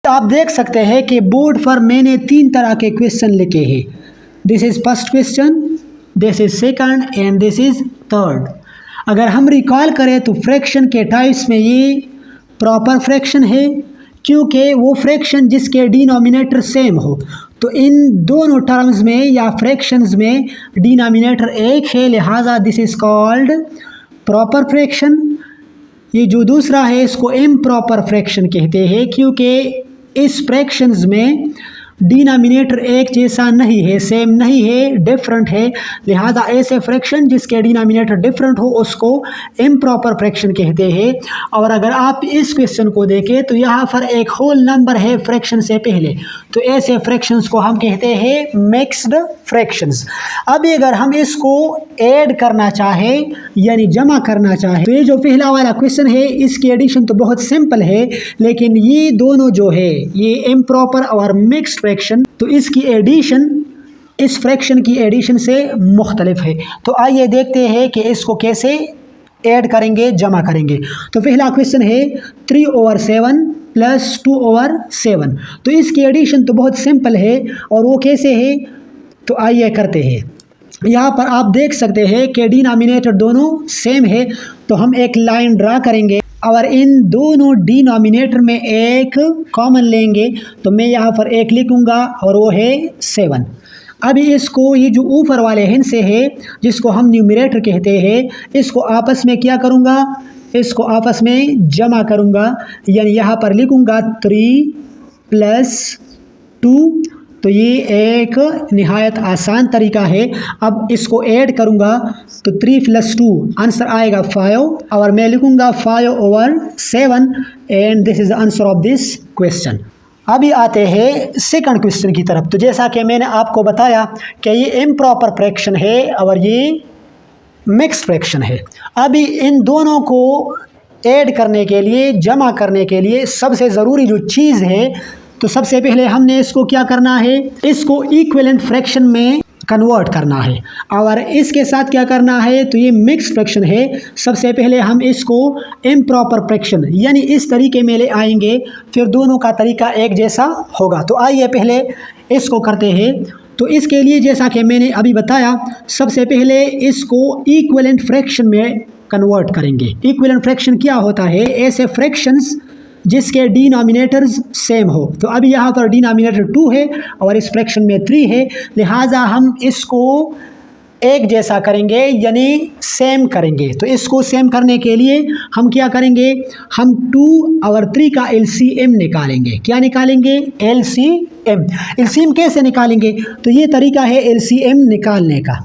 तो आप देख सकते हैं कि बोर्ड पर मैंने 3 तरह के क्वेश्चन लिखे हैं। This is first question, this is second and this is third. अगर हम रिकॉल करें तो फ्रैक्शन के टाइप्स में ये प्रॉपर फ्रैक्शन है, क्योंकि वो फ्रैक्शन जिसके डिनोमिनेटर सेम हो। तो इन दोनों टर्म्स में या फ्रैक्शंस में डिनोमिनेटर एक है, लिहाजा this is called proper fraction. ये जो दूसरा है इसको इम्प्रॉपर फ्रैक्शन कहते हैं, क्योंकि इस फ्रैक्शंस में डिनोमिनेटर एक जैसा नहीं है, सेम नहीं है, डिफरेंट है। लिहाजा ऐसे फ्रैक्शन जिसके डिनोमिनेटर डिफरेंट हो उसको इम्प्रॉपर फ्रैक्शन कहते हैं। और अगर आप इस क्वेश्चन को देखें तो यहाँ पर एक होल नंबर है फ्रैक्शन से पहले, तो ऐसे फ्रैक्शंस को हम कहते हैं मिक्स्ड फ्रैक्शंस। अभी अगर हम इसको ऐड करना चाहें यानी जमा करना चाहें तो ये जो पहला वाला क्वेश्चन है इसकी एडिशन तो बहुत सिंपल है, लेकिन ये दोनों जो है ये इम्प्रॉपर और मिक्स्ड फ्रैक्शन, तो इसकी एडिशन इस फ्रैक्शन की एडिशन से मुख्तलिफ है। तो आइए देखते हैं कि इसको कैसे ऐड करेंगे, जमा करेंगे। तो पहला क्वेश्चन है 3/7 + 2/7। तो इसकी एडिशन तो बहुत सिंपल है, और वो कैसे है तो आइए करते हैं। यहाँ पर आप देख सकते हैं कि डिनोमिनेटर दोनों सेम है, तो हम एक लाइन ड्रा करेंगे और इन दोनों डिनोमिनेटर में एक कॉमन लेंगे। तो मैं यहाँ पर एक लिखूँगा और वो है 7। अभी इसको ये जो ऊपर वाले हिस्से है जिसको हम न्यूमरेटर कहते हैं, इसको आपस में क्या करूँगा, इसको आपस में जमा करूँगा। यानी यहाँ पर लिखूँगा 3 + 2। तो ये एक निहायत आसान तरीका है। अब इसको ऐड करूँगा तो 3 + 2 आंसर आएगा 5, और मैं लिखूँगा 5/7 and this is the answer of this question. अभी आते हैं सेकंड क्वेश्चन की तरफ। तो जैसा कि मैंने आपको बताया कि ये इम्प्रॉपर फ्रैक्शन है और ये मिक्स्ड फ्रैक्शन है। अभी इन दोनों को ऐड करने के लिए, जमा करने के लिए सबसे ज़रूरी जो चीज़ है, तो सबसे पहले हमने इसको क्या करना है, इसको इक्विवेलेंट फ्रैक्शन में कन्वर्ट करना है। और इसके साथ क्या करना है, तो ये मिक्स्ड फ्रैक्शन है। सबसे पहले हम इसको इम्प्रॉपर फ्रैक्शन यानी इस तरीके में ले आएंगे, फिर दोनों का तरीका एक जैसा होगा। तो आइए पहले इसको करते हैं। तो इसके लिए जैसा कि मैंने अभी बताया, सबसे पहले इसको इक्विवेलेंट फ्रैक्शन में कन्वर्ट करेंगे। इक्विवेलेंट फ्रैक्शन क्या होता है, ऐसे फ्रैक्शंस जिसके डिनोमिनेटर्स सेम हो। तो अभी यहाँ पर डिनोमिनेटर 2 है और इस फ्रैक्शन में 3 है, लिहाजा हम इसको एक जैसा करेंगे यानी सेम करेंगे। तो इसको सेम करने के लिए हम क्या करेंगे, हम 2 और 3 का LCM निकालेंगे। क्या निकालेंगे, LCM। LCM कैसे निकालेंगे, तो ये तरीका है LCM निकालने का।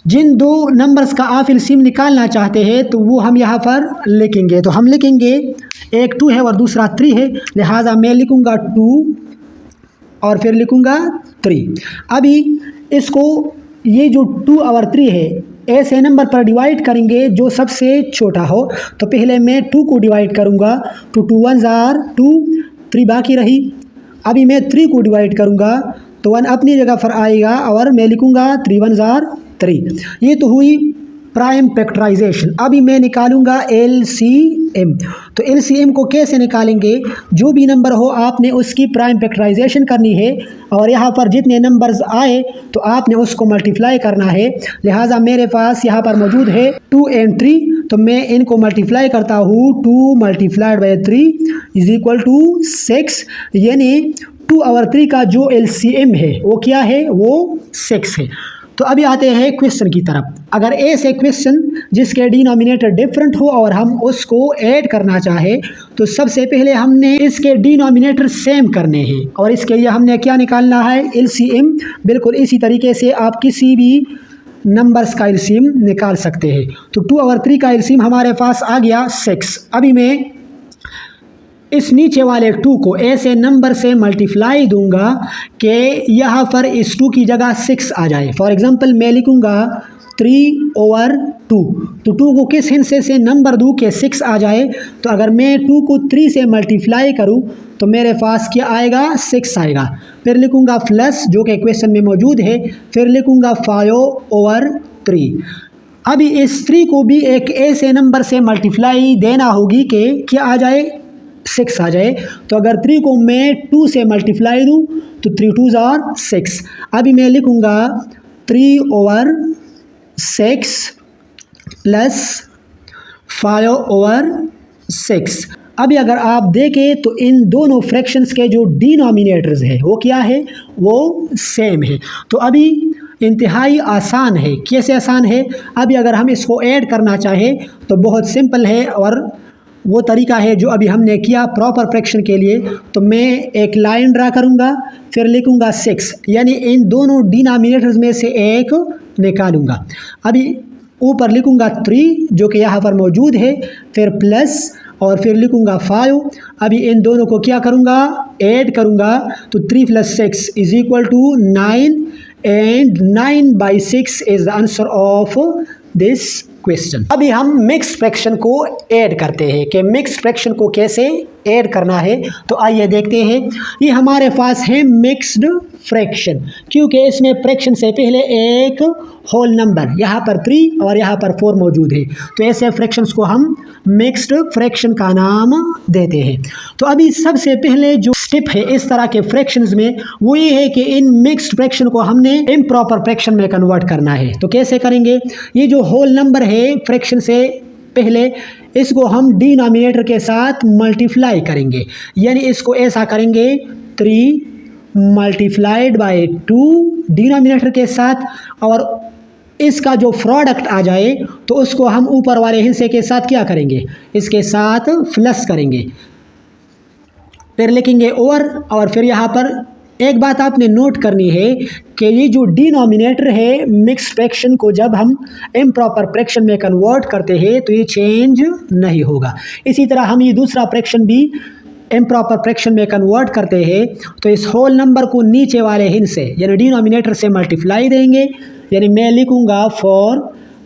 जिन दो नंबर्स का आप LCM निकालना चाहते हैं तो वो हम यहाँ पर लिखेंगे। तो हम लिखेंगे, एक 2 है और दूसरा 3 है, लिहाजा मैं लिखूँगा 2 और फिर लिखूँगा 3। अभी इसको ये जो 2 और 3 है ऐसे नंबर पर डिवाइड करेंगे जो सबसे छोटा हो। तो पहले मैं 2 को डिवाइड करूँगा, तो 2 1 जार 2, 3 बाकी रही। अभी मैं 3 को डिवाइड करूँगा तो 1 अपनी जगह पर आएगा और मैं लिखूँगा 3 1 जार 3। ये तो हुई प्राइम फैक्टराइजेशन। अभी मैं निकालूंगा LCM। तो LCM को कैसे निकालेंगे, जो भी नंबर हो आपने उसकी प्राइम फैक्टराइजेशन करनी है, और यहाँ पर जितने नंबर्स आए तो आपने उसको मल्टीप्लाई करना है। लिहाजा मेरे पास यहाँ पर मौजूद है 2 और 3, तो मैं इनको मल्टीप्लाई करता हूँ। 2 × 3 = 6, यानी 2 और 3 का जो LCM है वो क्या है, वो 6 है। तो अभी आते हैं क्वेश्चन की तरफ। अगर ऐसे क्वेश्चन जिसके डिनोमिनेटर डिफरेंट हो और हम उसको ऐड करना चाहे, तो सबसे पहले हमने इसके डिनोमिनेटर सेम करने हैं, और इसके लिए हमने क्या निकालना है, LCM। बिल्कुल इसी तरीके से आप किसी भी नंबर्स का LCM निकाल सकते हैं। तो 2 और 3 का LCM हमारे पास आ गया 6। अभी मैं इस नीचे वाले 2 को ऐसे नंबर से मल्टीप्लाई दूंगा कि यहाँ पर इस 2 की जगह 6 आ जाए। फॉर एग्जांपल मैं लिखूंगा 3/2। तो 2 को किस हिस्से से नंबर दूँ कि 6 आ जाए। तो अगर मैं 2 को 3 से मल्टीप्लाई करूँ तो मेरे पास क्या आएगा, 6 आएगा। फिर लिखूंगा प्लस जो कि क्वेश्चन में मौजूद है, फिर लिखूंगा 5/3। अभी इस 3 को भी एक ऐसे नंबर से मल्टीप्लाई देना होगी कि क्या आ जाए, 6 आ जाए। तो अगर 3 को मैं 2 से मल्टीप्लाई दूँ तो 3 2s are 6। अभी मैं लिखूँगा 3/6 प्लस 5/6। अभी अगर आप देखें तो इन दोनों फ्रैक्शंस के जो डिनोमिनेटर्स है वो क्या है, वो सेम है। तो अभी इंतहाई आसान है। कैसे आसान है? अभी अगर हम इसको ऐड करना चाहें तो बहुत सिंपल है, और वो तरीका है जो अभी हमने किया प्रॉपर फ्रैक्शन के लिए। तो मैं एक लाइन ड्रा करूँगा, फिर लिखूँगा 6, यानी इन दोनों डिनोमिनेटर्स में से एक निकालूँगा। अभी ऊपर लिखूँगा 3 जो कि यहाँ पर मौजूद है, फिर प्लस और फिर लिखूँगा 5। अभी इन दोनों को क्या करूँगा, ऐड करूँगा। तो 3 + 6 = 9 and 9/6 is the answer of this question. अभी हम मिक्स्ड फ्रैक्शन को ऐड करते हैं कि मिक्स्ड फ्रैक्शन को कैसे ऐड करना है। तो आइए देखते हैं। ये हमारे पास है मिक्स्ड फ्रैक्शन, क्योंकि इसमें फ्रैक्शन से पहले एक होल नंबर यहाँ पर 3 और यहाँ पर 4 मौजूद है। तो ऐसे फ्रैक्शंस को हम मिक्स्ड फ्रैक्शन का नाम देते हैं। तो अभी सबसे पहले जो स्टेप है इस तरह के फ्रैक्शंस में वो ये है कि इन मिक्स्ड फ्रैक्शन को हमने इम्प्रॉपर फ्रैक्शन में कन्वर्ट करना है। तो कैसे करेंगे? ये जो होल नंबर है फ्रैक्शन से पहले, इसको हम डिनोमिनेटर के साथ मल्टीप्लाई करेंगे, यानी इसको ऐसा करेंगे 3 × 2 डिनोमिनेटर के साथ, और इसका जो प्रोडक्ट आ जाए तो उसको हम ऊपर वाले हिस्से के साथ क्या करेंगे, इसके साथ प्लस करेंगे, फिर लिखेंगे और फिर यहाँ पर एक बात आपने नोट करनी है कि ये जो डिनोमिनेटर है मिक्स्ड फ्रैक्शन को जब हम इम्प्रॉपर फ्रैक्शन में कन्वर्ट करते हैं तो ये चेंज नहीं होगा। इसी तरह हम ये दूसरा फ्रैक्शन भी इम्प्रॉपर फ्रैक्शन में कन्वर्ट करते हैं तो इस होल नंबर को नीचे वाले हिस्से यानी डिनोमिनेटर से मल्टीप्लाई देंगे, यानी मैं लिखूँगा 4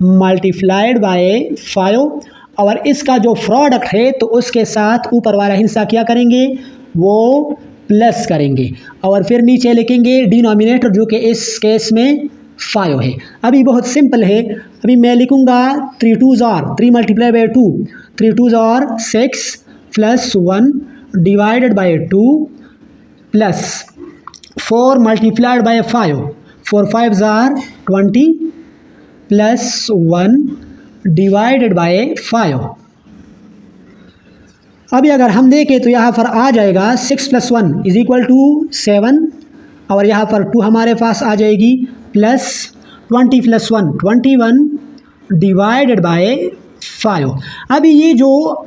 × 5 और इसका जो प्रोडक्ट है तो उसके साथ ऊपर वाला हिस्सा क्या करेंगे, वो प्लस करेंगे, और फिर नीचे लिखेंगे डिनोमिनेटर जो कि इस केस में 5 है। अभी बहुत सिंपल है। अभी मैं लिखूँगा 3 2s are 3 × 2 3 2s are 6 plus 1 divided by 2 plus 4 × 5 4 5s are 20 plus 1 divided by 5। अभी अगर हम देखें तो यहाँ पर आ जाएगा 6 + 1 = 7, और यहाँ पर 2 हमारे पास आ जाएगी, प्लस 20 + 1 21 डिवाइडेड बाय 5। अभी ये जो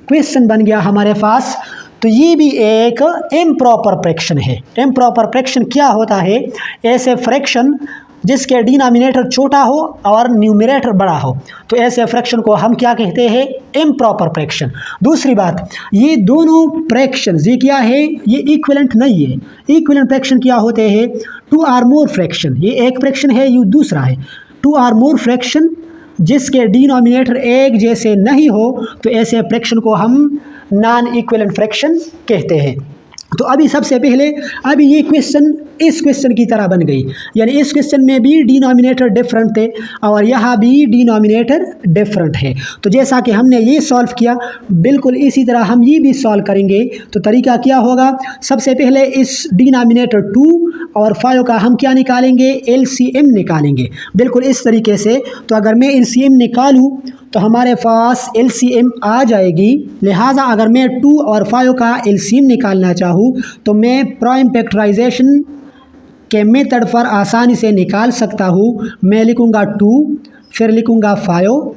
क्वेश्चन बन गया हमारे पास, तो ये भी एक इम्प्रॉपर फ्रैक्शन है। इम्प्रॉपर फ्रैक्शन क्या होता है? ऐसे फ्रैक्शन जिसके डिनोमिनेटर छोटा हो और न्यूमरेटर बड़ा हो, तो ऐसे फ्रैक्शन को हम क्या कहते हैं, इम्प्रॉपर फ्रैक्शन। दूसरी बात, ये दोनों फ्रैक्शन ये क्या है, ये इक्विवेलेंट नहीं है। इक्विवेलेंट फ्रैक्शन क्या होते हैं, 2 or more फ्रैक्शन, ये एक फ्रैक्शन है, ये दूसरा है। 2 or more फ्रैक्शन जिसके डिनोमिनेटर एक जैसे नहीं हो, तो ऐसे फ्रैक्शन को हम नॉन इक्विवेलेंट फ्रैक्शन कहते हैं। तो अभी सबसे पहले अभी ये क्वेश्चन इस क्वेश्चन की तरह बन गई, यानी इस क्वेश्चन में भी डिनोमिनेटर डिफरेंट थे और यहाँ भी डिनोमिनेटर डिफरेंट है। तो जैसा कि हमने ये सॉल्व किया, बिल्कुल इसी तरह हम ये भी सॉल्व करेंगे। तो तरीका क्या होगा, सबसे पहले इस डिनोमिनेटर 2 और 5 का हम क्या निकालेंगे, LCM निकालेंगे, बिल्कुल इस तरीके से। तो अगर मैं LCM निकालूँ तो हमारे पास LCM आ जाएगी। लिहाजा अगर मैं 2 और 5 का LCM निकालना चाहूँ तो मैं प्राइम फैक्टराइजेशन के मेथड पर आसानी से निकाल सकता हूँ। मैं लिखूँगा 2 फिर लिखूँगा 5।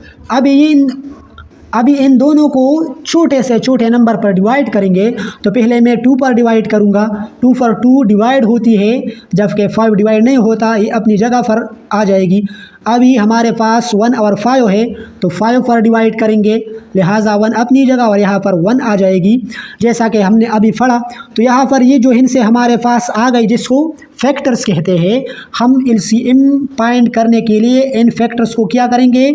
अभी इन दोनों को छोटे से छोटे नंबर पर डिवाइड करेंगे। तो पहले मैं 2 पर डिवाइड करूँगा, 2 पर 2 डिवाइड होती है जबकि 5 डिवाइड नहीं होता, ये अपनी जगह पर आ जाएगी। अभी हमारे पास 1 और 5 है तो 5 पर डिवाइड करेंगे, लिहाजा 1 अपनी जगह और यहाँ पर 1 आ जाएगी। जैसा कि हमने अभी पढ़ा, तो यहाँ पर ये जो हिस्से हमारे पास आ गई जिसको फैक्टर्स कहते हैं, हम LCM फाइंड करने के लिए इन फैक्टर्स को क्या करेंगे,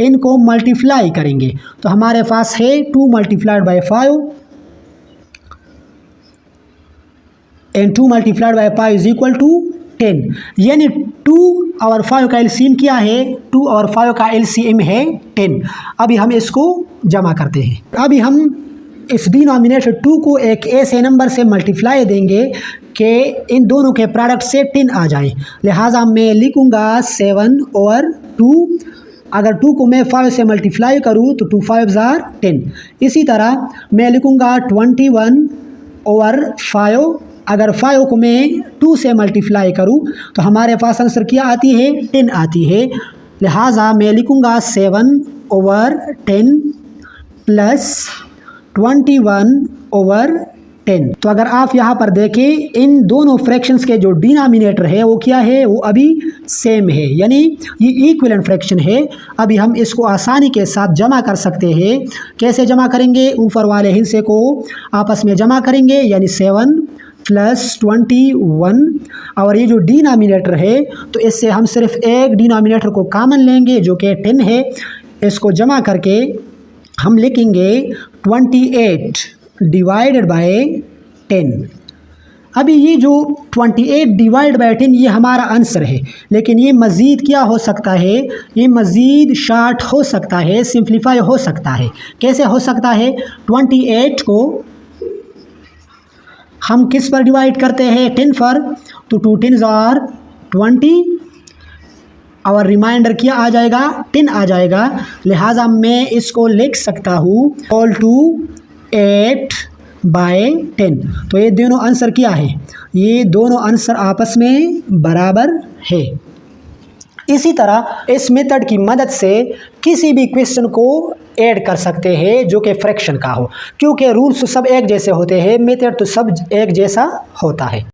इनको मल्टीप्लाई करेंगे। तो हमारे पास है 2 × 5 एंड 2 × 5 = 10, यानी 2 और 5 का LCM क्या है, 2 और 5 का LCM है 10। अभी हम इसको जमा करते हैं। अभी हम इस डिनोमिनेटर 2 को एक ऐसे नंबर से मल्टीप्लाई देंगे कि इन दोनों के प्रोडक्ट से 10 आ जाए। लिहाजा मैं लिखूँगा 7/2। अगर 2 को मैं 5 से मल्टीप्लाई करूँ तो 2 5 ज़ार 10। इसी तरह मैं लिखूँगा 21/5। अगर 5 को मैं 2 से मल्टीप्लाई करूँ तो हमारे पास आंसर क्या आती है, 10 आती है। लिहाजा मैं लिखूँगा 7/10 प्लस 21/10। तो अगर आप यहाँ पर देखें इन दोनों फ्रैक्शंस के जो डिनोमिनेटर है वो क्या है, वो अभी सेम है, यानी ये इक्विवेलेंट फ्रैक्शन है। अभी हम इसको आसानी के साथ जमा कर सकते हैं। कैसे जमा करेंगे, ऊपर वाले हिस्से को आपस में जमा करेंगे, यानी 7 प्लस 21, और ये जो डिनोमिनेटर है तो इससे हम सिर्फ एक डिनोमिनेटर को कॉमन लेंगे जो कि 10 है। इसको जमा करके हम लिखेंगे 28 डिवाइडेड बाय 10। अभी ये जो 28 डिवाइड बाय 10 ये हमारा आंसर है, लेकिन ये मज़ीद क्या हो सकता है, ये मज़ीद शार्ट हो सकता है, सिंप्लीफाई हो सकता है। कैसे हो सकता है, 28 को हम किस पर डिवाइड करते हैं, 10 पर, तो 2 10s are 20 और रिमाइंडर क्या आ जाएगा, 10 आ जाएगा। लिहाजा मैं इसको लिख सकता हूँ ऑल टू 8/10। तो ये दोनों आंसर क्या है, ये दोनों आंसर आपस में बराबर है। इसी तरह इस मेथड की मदद से किसी भी क्वेश्चन को ऐड कर सकते हैं जो कि फ्रैक्शन का हो, क्योंकि रूल्स सब एक जैसे होते हैं, मेथड तो सब एक जैसा होता है।